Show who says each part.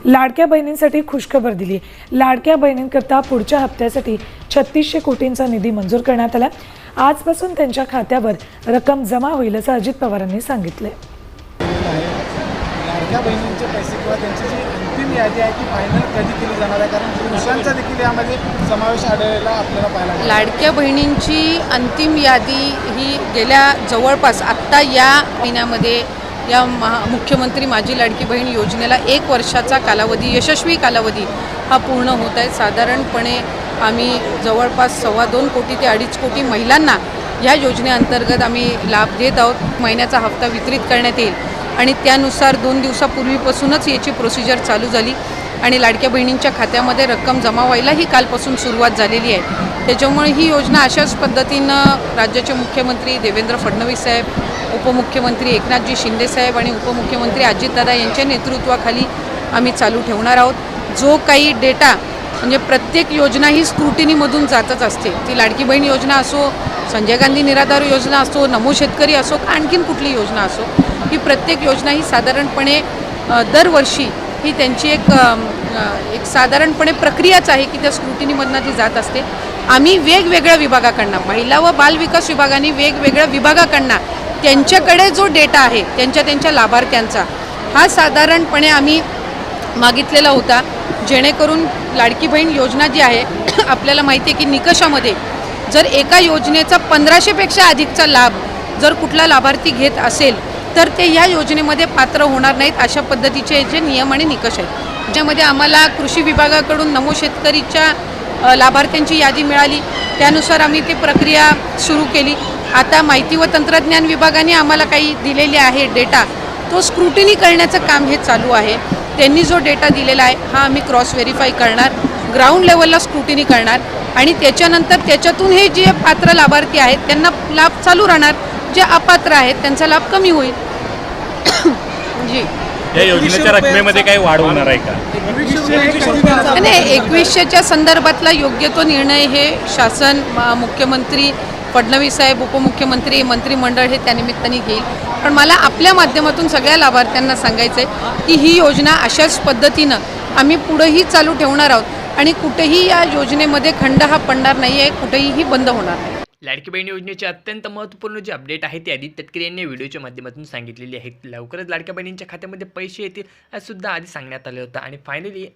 Speaker 1: लाडक्या बहिणींसाठी खुशखबर दिली। लाडक्या बहिणींकरता पुढच्या हप्त्यासाठी 3600 कोटींचा निधी मंजूर करण्यात आला। आजपासून त्यांच्या खात्यावर रक्कम जमा होईल असं अजित पवारांनी सांगितले।
Speaker 2: लाडक्या बहिणींचे पैसे किंवा त्यांची जी अंतिम यादी आहे ती फायनल कधी केली जाणार आहे, कारण पुरुषांचा देखील यामध्ये समावेश आढळलेला आपल्याला पाहायला मिळाला।
Speaker 3: लाडक्या बहिणींची अंतिम यादी ही गेल्या जवळपास आत्ता या महिन्यामध्ये या मुख्यमंत्री माझी लाडकी बहीण योजनेला 1 वर्षाचा कालावधी, यशस्वी कालावधी हा पूर्ण होत आहे। साधारणपणे आम्ही जवळपास 2.25 कोटी ते 2.5 कोटी महिलांना या योजनेअंतर्गत आम्ही लाभ देत आहोत। महिन्याचा हप्ता वितरित करण्यात येईल आणि त्यानुसार 2 दिवसापूर्वीपासूनच याची प्रोसिजर चालू झाली आणि लाडक्या बहिणींच्या खात्यामध्ये रक्कम जमा व्हायलाही कालपासून सुरुवात झालेली आहे। त्याच्यामुळे ही योजना अशाच पद्धतीनं राज्याचे मुख्यमंत्री देवेंद्र फडणवीस साहेब, उपमुख्यमंत्री एकनाथजी शिंदे साहेब आणि उपमुख्यमंत्री अजितदादा यांच्या नेतृत्वाखाली आम्ही चालू ठेवणार आहोत। जो काही डेटा म्हणजे प्रत्येक योजना ही स्क्रुटिनीमधून जातच असते, ती लाडकी बहीण योजना असो, संजय गांधी निराधार योजना असो, नमो शेतकरी असो, आणखीन कुठली योजना असो, ही प्रत्येक योजना ही साधारणपणे दरवर्षी ही त्यांची एक साधारणपणे प्रक्रियाच आहे की त्या स्क्रुटिनीमधनं ती जात असते। आम्ही वेगवेगळ्या विभागाकडनं, महिला व बाल विकास विभागाने वेगवेगळ्या विभागाकडनं त्यांच्याकडे जो डेटा आहे त्यांच्या लाभार्थ्यांचा हा साधारणपणे आम्ही मागितलेला होता, जेणेकरून लाडकी बहीण योजना जी आहे आपल्याला माहिती आहे की निकषामध्ये जर एका योजनेचा 1500पेक्षा अधिकचा लाभ जर कुठला लाभार्थी घेत असेल तर ते या योजनेमध्ये पात्र होणार नाहीत, अशा पद्धतीचे जे नियम आणि निकष आहेत। ज्यामध्ये आम्हाला कृषी विभागाकडून नमो शेतकरीच्या लाभार्थ्यांची यादी मिळाली, त्यानुसार आम्ही ती प्रक्रिया सुरू केली। आता माहिती व तंत्रज्ञान विभागाने आम्हाला काही दिलेले आहे डेटा, तो स्क्रुटिनी करण्याचं काम हे चालू आहे। त्यांनी जो डेटा दिलेला आहे हा आम्ही क्रॉस व्हेरीफाय करणार, ग्राउंड लेवलला स्क्रुटिनी करणार आणि त्याच्यानंतर त्याच्यातून हे जे पात्र लाभार्थी आहेत त्यांना लाभ चालू राहणार, जे अपात्र आहेत त्यांचा लाभ कमी होईल। जी,
Speaker 4: या योजनेच्या रकमेमध्ये काही वाढ होणार आहे का?
Speaker 3: नाही, 2100च्या संदर्भातला योग्य तो निर्णय हे शासन, मुख्यमंत्री फडणवीस साहेब, उपमुख्यमंत्री, मंत्रिमंडळ हे त्यानिमित्ताने घेईल। पण मला आपल्या माध्यमातून सगळ्या लाभार्थ्यांना सांगायचं आहे की ही योजना अशाच पद्धतीनं आम्ही पुढेही चालू ठेवणार आहोत आणि कुठेही या योजनेमध्ये खंड हा पडणार नाही आहे, कुठेही ही बंद होणार नाही।
Speaker 5: लाडकी बहीण योजनेचे अत्यंत महत्त्वपूर्ण जे अपडेट आहे ते आदित्य तटकरे यांनी व्हिडिओच्या माध्यमातून सांगितलेली आहे। लवकरच लाडक्या बहिणींच्या खात्यामध्ये पैसे येतील असं सुद्धा आधी सांगण्यात आलं होतं आणि फायनली